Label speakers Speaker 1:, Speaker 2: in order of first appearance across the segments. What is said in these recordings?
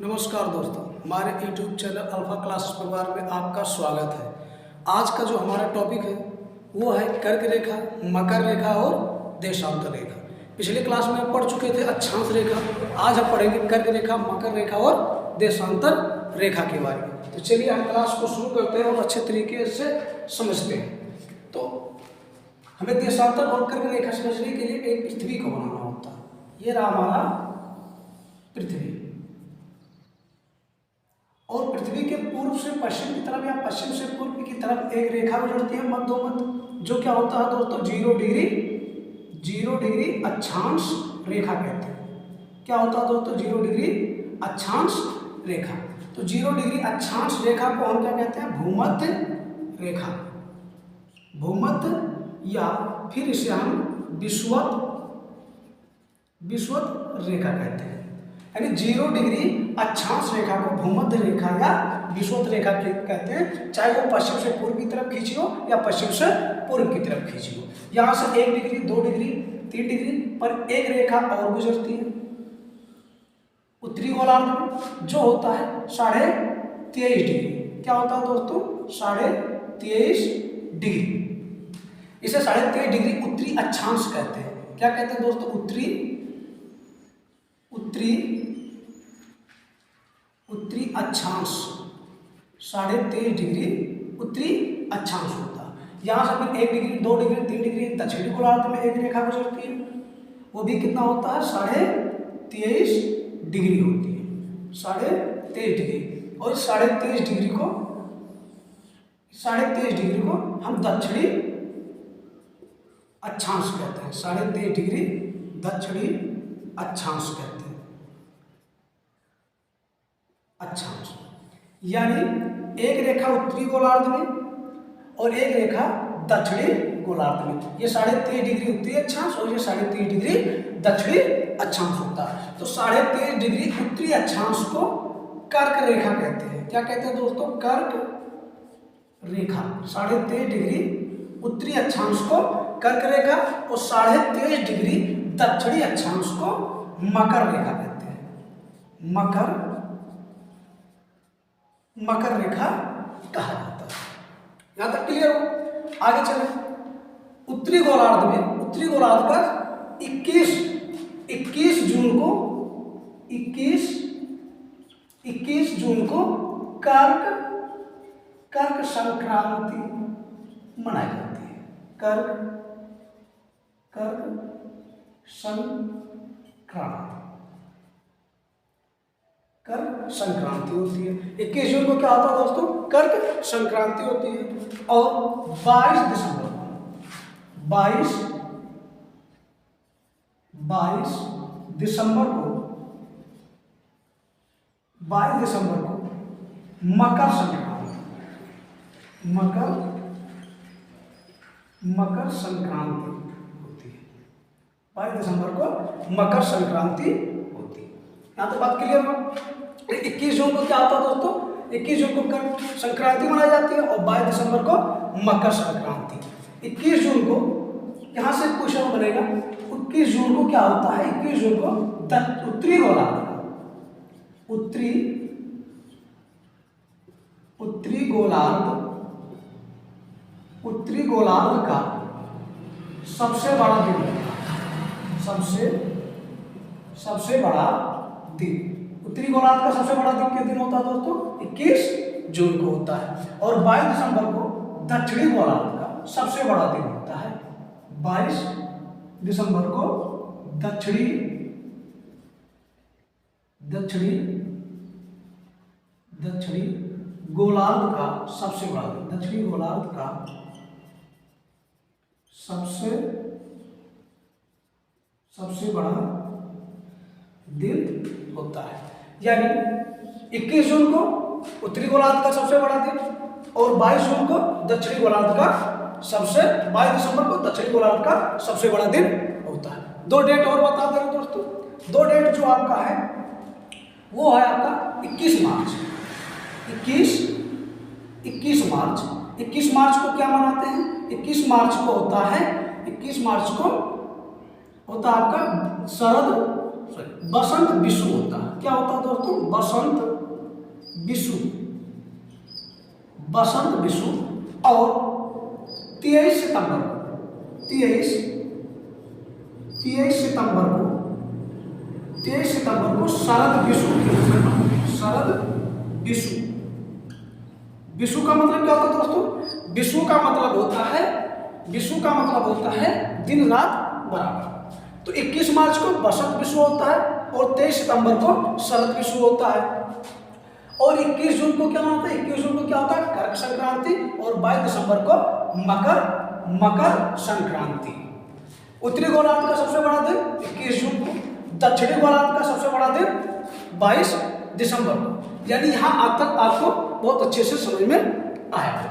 Speaker 1: नमस्कार दोस्तों, हमारे YouTube चैनल अल्फा क्लास परिवार में आपका स्वागत है। आज का जो हमारा टॉपिक है वो है कर्क रेखा, मकर रेखा और देशांतर रेखा। पिछले क्लास में हम पढ़ चुके थे अक्षांश रेखा। आज हम पढ़ेंगे कर्क रेखा, मकर रेखा और देशांतर रेखा के बारे में। तो चलिए हम क्लास को शुरू करते हैं और अच्छे तरीके से समझते हैं। तो हमें देशांतर और कर्क रेखा समझने के लिए एक पृथ्वी को बनाना होता है। ये रहा हमारा पृथ्वी, और पृथ्वी के पूर्व से पश्चिम की तरफ या पश्चिम से पूर्व की तरफ एक रेखा गुजरती है मध्योमध्य, जो क्या होता है दोस्तों, 0 डिग्री अक्षांश रेखा कहते हैं। क्या होता है दोस्तों, 0 डिग्री अक्षांश रेखा। तो 0 डिग्री अक्षांश रेखा को हम क्या कहते हैं, भूमध्य रेखा, भूमध्य, या फिर इसे हम विषुवत रेखा कहते हैं। यानी 0 डिग्री अक्षांश रेखा को भूमध्य रेखा या विषुवत रेखा कहते हैं, चाहे वो पश्चिम से पूर्व की तरफ खींची हो या पश्चिम से पूर्व की तरफ खींची हो। यहाँ से 1 डिग्री, 2 डिग्री, 3 डिग्री पर एक रेखा और गुजरती है उत्तरी गोलार्ध में, जो होता है 23.5 डिग्री। क्या होता है दोस्तों, 23.5 डिग्री। इसे 23.5 डिग्री उत्तरी अक्षांश कहते हैं। क्या कहते हैं दोस्तों, उत्तरी अक्षांश। 23.5 डिग्री उत्तरी अक्षांश होता है। यहाँ से फिर 1 डिग्री, 2 डिग्री, 3 डिग्री दक्षिणी गोलार्ध में एक रेखा गुजरती है, वो भी कितना होता है, 23.5 डिग्री होती है, 23.5 डिग्री। और 23.5 डिग्री को हम दक्षिणी अक्षांश कहते हैं। 23.5 डिग्री दक्षिणी अक्षांश कहते हैं, अक्षांश। यानी एक रेखा उत्तरी गोलार्ध में और एक रेखा दक्षिणी गोलार्ध में। ये 23.5 डिग्री उत्तरी अक्षांश और ये 23.5 डिग्री दक्षिणी अक्षांश होता है। तो 23.5 डिग्री उत्तरी अक्षांश को कर्क रेखा कहते हैं। क्या कहते हैं दोस्तों, कर्क रेखा। 23.5 डिग्री उत्तरी अक्षांश को कर्क रेखा और 23.5 डिग्री दक्षिणी अक्षांश को मकर रेखा कहते हैं। मकर रेखा कहा जाता है। यहां तक क्लियर हो? आगे चले। उत्तरी गोलार्ध पर 21 जून को कर्क संक्रांति मनाई जाती है। कर्क संक्रांति होती है। 21 जून को क्या होता है दोस्तों, कर्क संक्रांति होती है। और 22 दिसंबर को मकर संक्रांति होती है। 22 दिसंबर को मकर संक्रांति होती है। यहाँ तो बात क्लियर हो। 21 जून को क्या होता है दोस्तों, 21 जून को कर्क संक्रांति मनाई जाती है और 22 दिसंबर को मकर संक्रांति। 21 जून को यहाँ से क्वेश्चन बनेगा, 21 जून को क्या होता है, 21 जून को उत्तरी गोलार्ध का सबसे बड़ा दिन होता है। सबसे बड़ा दिन उत्तरी गोलार्ध का सबसे बड़ा दिन किस दिन होता है दोस्तों, 21 जून को होता है। और 22 दिसंबर को दक्षिणी गोलार्ध का सबसे बड़ा दिन होता है। 22 दिसंबर को दक्षिणी गोलार्ध का सबसे बड़ा दिन, दक्षिणी गोलार्ध का सबसे बड़ा दिन होता है। यानी 21 जून को उत्तरी गोलार्ध का सबसे बड़ा दिन और 22 जून को दक्षिणी गोलार्ध का 22 दिसंबर को दक्षिणी गोलार्ध का सबसे बड़ा दिन होता है। 2 डेट और बता दें दोस्तों। 2 डेट जो आपका है वो है आपका 21 मार्च। 21 मार्च को क्या मनाते हैं, 21 मार्च को होता है आपका बसंत विषु होता है। क्या होता है दोस्तों? बसंत विषु, बसंत विषु। और 23 सितंबर को 23 सितंबर को शरद विषु के रूप में मनाते हैं। शरद विषु। विषु का मतलब क्या होता है दोस्तों? विषु का मतलब होता है दिन रात बराबर। तो 21 मार्च को बसंत विषु होता है और 23 सितंबर को शरद विषु होता है। और 21 जून को क्या होता है? 21 जून को क्या होता है? कर्क संक्रांति। और 22 दिसंबर को मकर संक्रांति। उत्तरी गोलार्ध का सबसे बड़ा दिन 21 जून को, दक्षिणी गोलार्ध का सबसे बड़ा दिन 22 दिसंबर को। यानी यहाँ आज तक आपको बहुत अच्छे से समझ में आया होगा।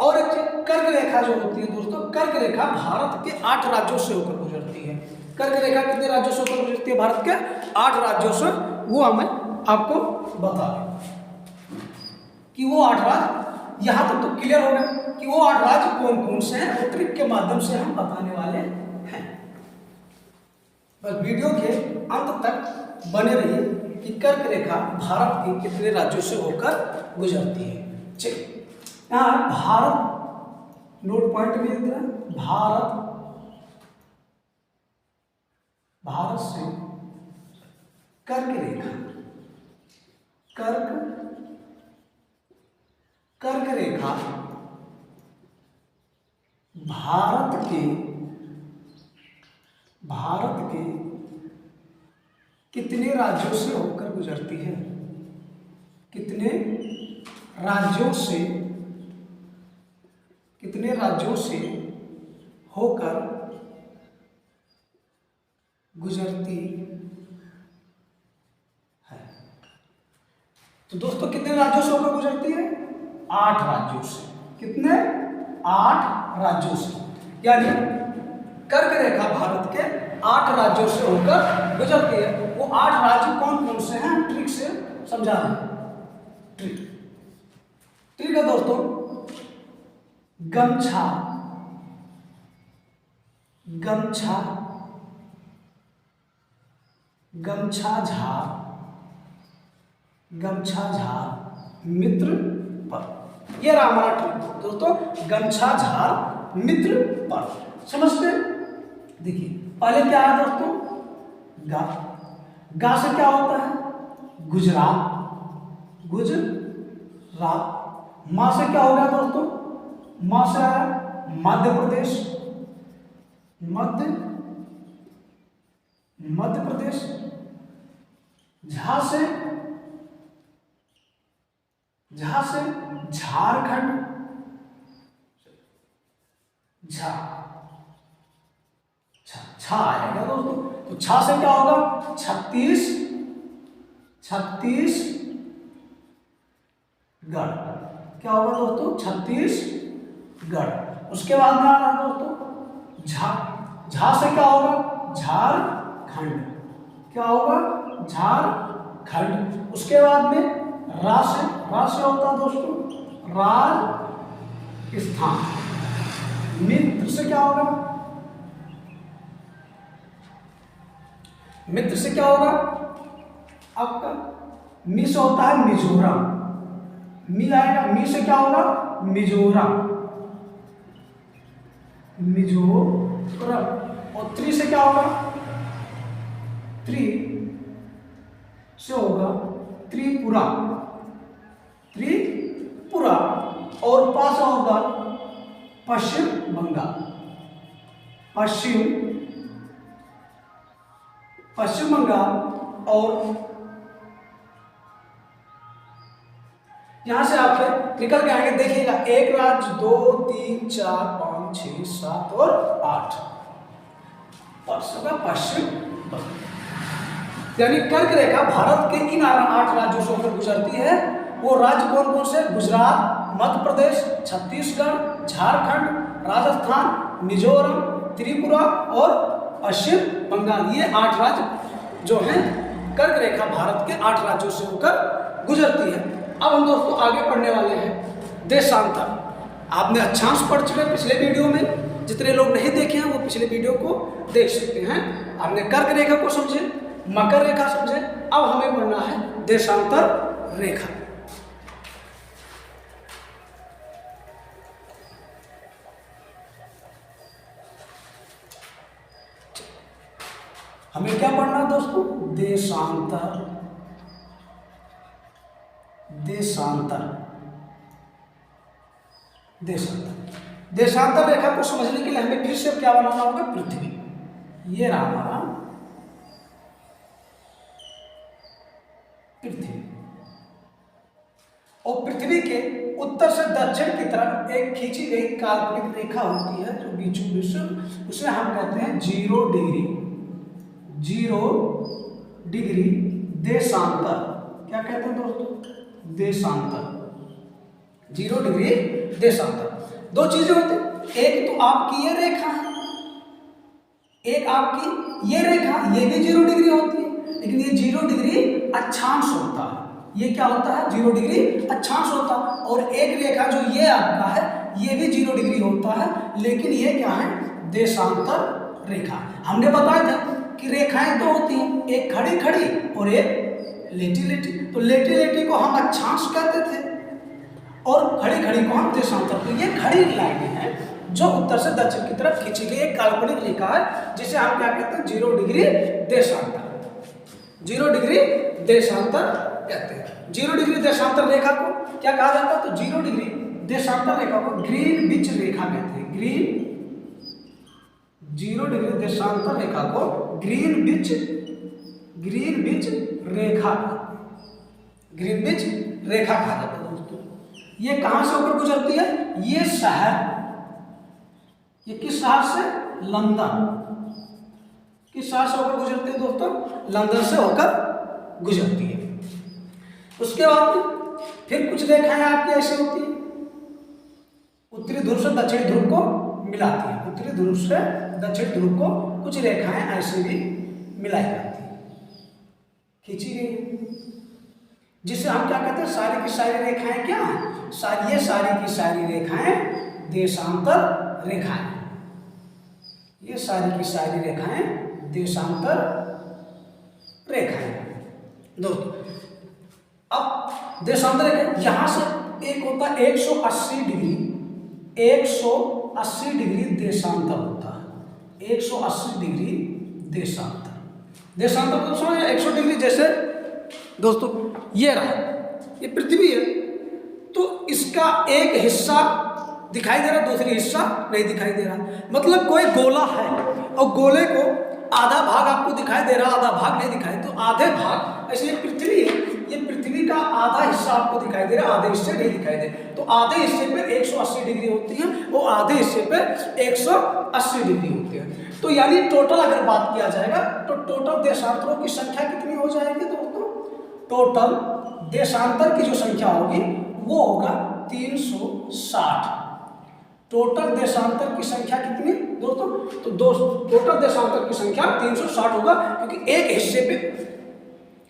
Speaker 1: और एक कर्क रेखा जो होती है दोस्तों, कर्क रेखा भारत के 8 राज्यों से होकर गुजरती है। कर्क रेखा कितने राज्यों से होकर गुजरती है? भारत के 8 राज्यों से। वो मैं आपको बता दूं कि वो 8 राज्य, यहाँ तक तो क्लियर हो गया कि वो 8 राज्य कौन कौन से हैं। वो ट्रिक के माध्यम से हम बताने वाले हैं। बस वीडियो के अंत तक बने रहिए कि कर्क रेखा भारत के कितने राज्यों से होकर गुजरती है। चलिए, यहाँ भारत नोट पॉइंट भी देते हैं। भारत से कर्क रेखा, कर्क रेखा भारत के कितने राज्यों से होकर गुजरती है? कितने राज्यों से होकर गुजरती है? तो दोस्तों कितने राज्यों से होकर गुजरती है? 8 राज्यों से। कितने? 8 राज्यों से। यानी कर्क रेखा भारत के 8 राज्यों से होकर गुजरती है। वो 8 राज्य कौन कौन से हैं? ट्रिक से समझा रहे हैं। ठीक है दोस्तों, गमछा, झार, मित्र पर। ये रहा हमारा ट्रिक दोस्तों, गमछा झार मित्र पर। समझते? देखिए पहले क्या है दोस्तों? गा से क्या होता है? गुजरात। माँ से क्या हो गया दोस्तों? माँ से आया मध्य प्रदेश। झा से झारखंड। छा आएगा दोस्तों। तो छा से क्या होगा? छत्तीसगढ़। क्या होगा दोस्तों? छत्तीसगढ़। उसके बाद में आ रहा है दोस्तों झा से क्या होगा? झारखंड। क्या होगा? झारखंड। उसके बाद में रा से होता है दोस्तों राजस्थान। मित्र से क्या होगा? मित्र से क्या होगा आपका? मी से होता है मिजोरम। मी आएगा, मी से क्या होगा? मिजोरम। और त्रि से क्या होगा? त्रि से होगा त्रिपुरा। और पा से होगा पश्चिम बंगाल। पश्चिम बंगाल। और यहां से आपके निकल के आएंगे, देखिएगा 1 राज्य 2 3 4 5 6 7 और 8 पश्चिम बंगाल। यानी कर्क रेखा भारत के इन 8 राज्यों से होकर गुजरती है। वो राज्य कौन कौन से? गुजरात, मध्य प्रदेश, छत्तीसगढ़, झारखंड, राजस्थान, मिजोरम, त्रिपुरा और पश्चिम बंगाल। ये 8 राज्य जो हैं कर्क रेखा भारत के 8 राज्यों से होकर गुजरती है। अब हम दोस्तों आगे पढ़ने वाले हैं देशांतर। आपने अक्षांश पढ़ चुके पिछले वीडियो में। जितने लोग नहीं देखे हैं वो पिछले वीडियो को देख सकते हैं। आपने कर्क रेखा को समझे, मकर रेखा समझे। अब हमें पढ़ना है देशांतर रेखा। हमें क्या पढ़ना है दोस्तों? देशांतर, देशांतर, देशांतर। देशांतर रेखा को समझने के लिए हमें फिर से क्या बनाना होगा? पृथ्वी। ये रहा हमारा पृथ्वी, और पृथ्वी के उत्तर से दक्षिण की तरफ एक खींची गई काल्पनिक रेखा होती है जो बीचों बीच, उसे हम कहते हैं 0 डिग्री, 0 डिग्री देशांतर। क्या कहते हैं दोस्तों? देशांतर, 0 डिग्री देशांतर। दो चीजें होती हैं, एक तो आपकी ये रेखा है, एक आपकी ये रेखा, ये भी 0 डिग्री होती है, लेकिन ये 0 डिग्री अक्षांश होता है। ये क्या होता है? 0 डिग्री अक्षांश होता है। और एक रेखा जो ये आपका है, ये भी 0 डिग्री होता है, लेकिन ये क्या है? देशांतर रेखा। हमने बताया था कि रेखाएं दो होती हैं, एक खड़ी खड़ी और एक लेटी लेटी। तो लेटी लेटी को हम अक्षांश कहते थे और खड़ी खड़ी को हम देशांतर। तो ये खड़ी लाइनें हैं जो उत्तर से दक्षिण की तरफ खींची गई एक काल्पनिक रेखा है, जिसे हम क्या कहते हैं? 0 डिग्री देशांतर, 0 डिग्री देशांतर कहते हैं। 0 डिग्री देशांतर रेखा को क्या कहा जाता है? तो 0 डिग्री देशांतर रेखा को ग्रीनविच रेखा कहते हैं। 0 डिग्री देशांतर रेखा को ग्रीनविच रेखा, ग्रीनविच रेखा कहा जाता है दोस्तों। ये कहां से होकर गुजरती है? ये शहर, ये किस शहर से? लंदन। किस शहर से होकर गुजरती है दोस्तों? लंदन से होकर गुजरती है। उसके बाद फिर कुछ रेखाएं आपकी ऐसी होती है, उत्तरी ध्रुव से दक्षिणी ध्रुव को मिलाती है। उत्तरी ध्रुव से दक्षिण ध्रुव को कुछ रेखाएं ऐसे भी मिलाई जाती है, खींची गई है, जिसे हम क्या कहते हैं? सारी की सारी रेखाएं क्या है? ये सारी की सारी रेखाएं देशांतर रेखाएं। ये सारी की सारी रेखाएं देशांतर रेखाएं दोस्तों। अब देशांतर रेखा यहां से एक होता है 180 डिग्री, 180 डिग्री देशांतर होता है। 180 डिग्री देशांतर, देशांतर तो समझ 100 डिग्री। जैसे दोस्तों ये रहा, ये पृथ्वी है, तो इसका एक हिस्सा दिखाई दे रहा, दूसरी हिस्सा नहीं दिखाई दे रहा। मतलब कोई गोला है और गोले को आधा भाग आपको दिखाई दे रहा, आधा भाग नहीं दिखाई, तो आधे भाग, ऐसे ये पृथ्वी है, ये पृथ्वी का आधा हिस्सा आपको दिखाई दे रहा, आधे हिस्से नहीं दिखाई दे। तो आधे हिस्से पे 180 डिग्री होती है, वो आधे हिस्से पे 180 डिग्री होती है। तो यानी टोटल अगर बात किया जाएगा तो टोटल देशांतरों की संख्या कितनी हो जाएगी दोस्तों? टोटल देशांतर की जो संख्या होगी वो होगा 360। टोटल देशांतर की संख्या कितनी दोस्तों? तो टोटल देशांतर की संख्या 360 होगा, क्योंकि एक हिस्से पे,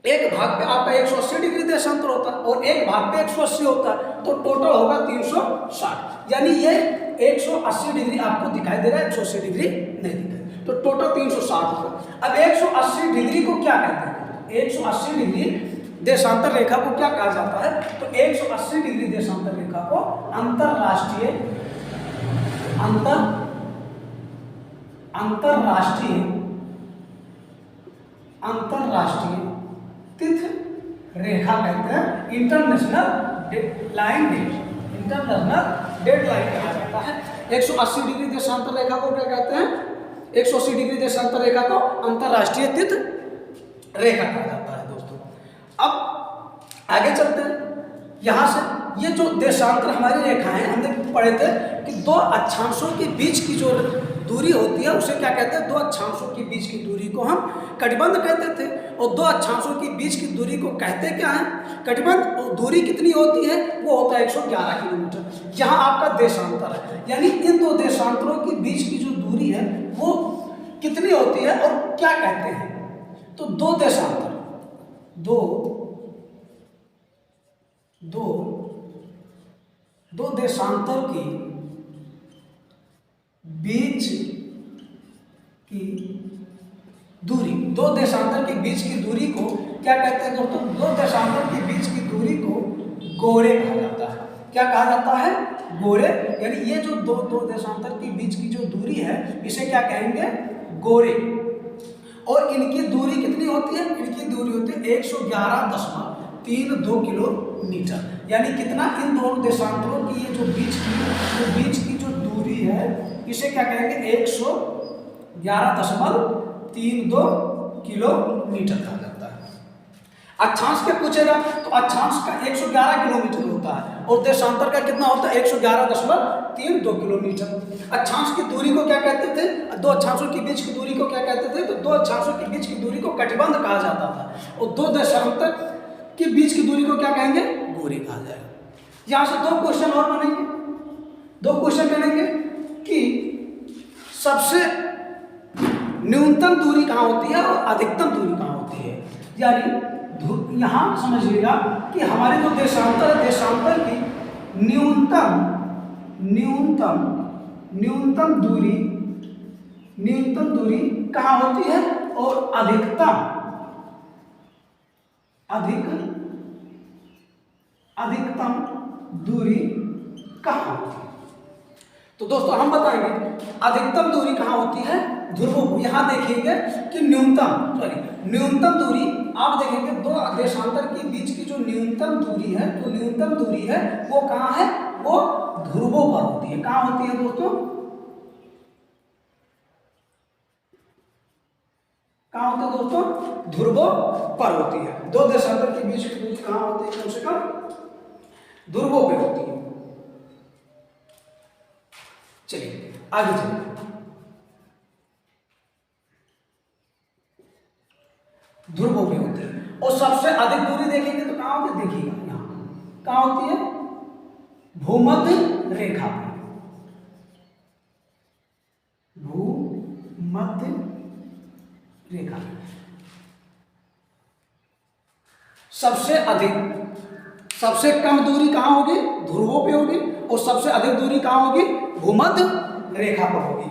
Speaker 1: एक भाग पे आपका 180 डिग्री देशांतर होता है और एक भाग पे 180 होता है, तो टोटल होगा 360। यानी ये 180 डिग्री आपको दिखाई दे रहा है, 180 डिग्री नहीं दिखाई, तो टोटल 360 होगा। अब 180 डिग्री को क्या कहते हैं? 180 डिग्री देशांतर रेखा को क्या कहा जाता है? तो 180 डिग्री देशांतर रेखा को अंतरराष्ट्रीय तीर्थ रेखा कहते हैं। International line date, international date line कहा जाता है। 180 डिग्री देशांतर रेखा को क्या कहते हैं? 180 डिग्री देशांतर रेखा को अंतरराष्ट्रीय तीर्थ रेखा कहा जाता है दोस्तों। अब आगे चलते हैं। यहां से ये जो देशांतर हमारी रेखाएं, हमने पढ़े थे कि दो अक्षांशों के बीच की जो दूरी होती है उसे क्या कहते हैं? दो अक्षांशों के बीच की दूरी को हम कटिबंध कहते थे, और दो अक्षांशों के बीच की दूरी को कहते क्या है? कटिबंध। और दूरी कितनी होती है? वो होता है 111 किलोमीटर। यहाँ आपका देशांतर है, यानी इन दो देशांतरों के बीच की जो दूरी है वो कितनी होती है और क्या कहते हैं? तो दो देशांतर, दो देशांतर की बीच की दूरी दो देशांतर के बीच की दूरी को क्या कहते हैं दोस्तों? दो देशांतर के बीच की दूरी को गोरे कहा जाता है। क्या कहा जाता है? गोरे। यानी ये जो दो देशांतर के बीच की जो दूरी है इसे क्या कहेंगे? गोरे। और इनकी दूरी कितनी होती है? इनकी दूरी होती है 111.32 किलोमीटर। यानी कितना? इन दोनों देशांतरों की ये जो बीच की जो दूरी है इसे क्या कहेंगे? 111.32 किलोमीटर कहा जाता है। अक्षांश क्या पूछेगा तो अक्षांश का 111 किलोमीटर होता है और देशांतर का कितना होता है? 111.32 किलोमीटर। अक्षांश की दूरी को क्या कहते थे? दो अक्षांशों के बीच की दूरी को क्या कहते थे? तो दो अक्षांशों के बीच की दूरी को कटिबंध कहा जाता था और दो देशांतर के बीच की दूरी को क्या कहेंगे? गोरे कहा जाएगा। यहां से दो क्वेश्चन और बनेंगे। दो क्वेश्चन बनेंगे कि सबसे न्यूनतम दूरी कहाँ होती है और अधिकतम दूरी कहाँ होती है। यानी यहां समझिएगा कि हमारे जो देशांतर की न्यूनतम दूरी कहाँ होती है और अधिकतम दूरी कहाँ होती है। तो दोस्तों हम बताएंगे अधिकतम दूरी कहाँ होती है? ध्रुवों को। यहां देखेंगे कि न्यूनतम दूरी आप देखेंगे दो देशांतर के बीच की जो न्यूनतम दूरी है वो कहाँ है? वो ध्रुवों पर होती है। कहाँ होती है दोस्तों? कहाँ होती है दोस्तों? ध्रुवों पर होती है। दो देशांतर के बीच की दूरी कहाँ होती है? कम से कम ध्रुवों पे होती है। चलिए आगे चलिए। ध्रुवों पे होती है और सबसे अधिक दूरी देखेंगे तो कहां होती है? देखिएगा यहां कहां होती है? भूमध्य रेखा पे। भूमध्य रेखा सबसे कम दूरी कहां होगी? ध्रुवों पे होगी और सबसे अधिक दूरी कहां होगी? भूमध्य रेखा पर होगी।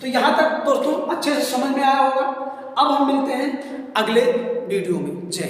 Speaker 1: तो यहां तक दोस्तों अच्छे से समझ में आया होगा। अब हम मिलते हैं अगले वीडियो में। जय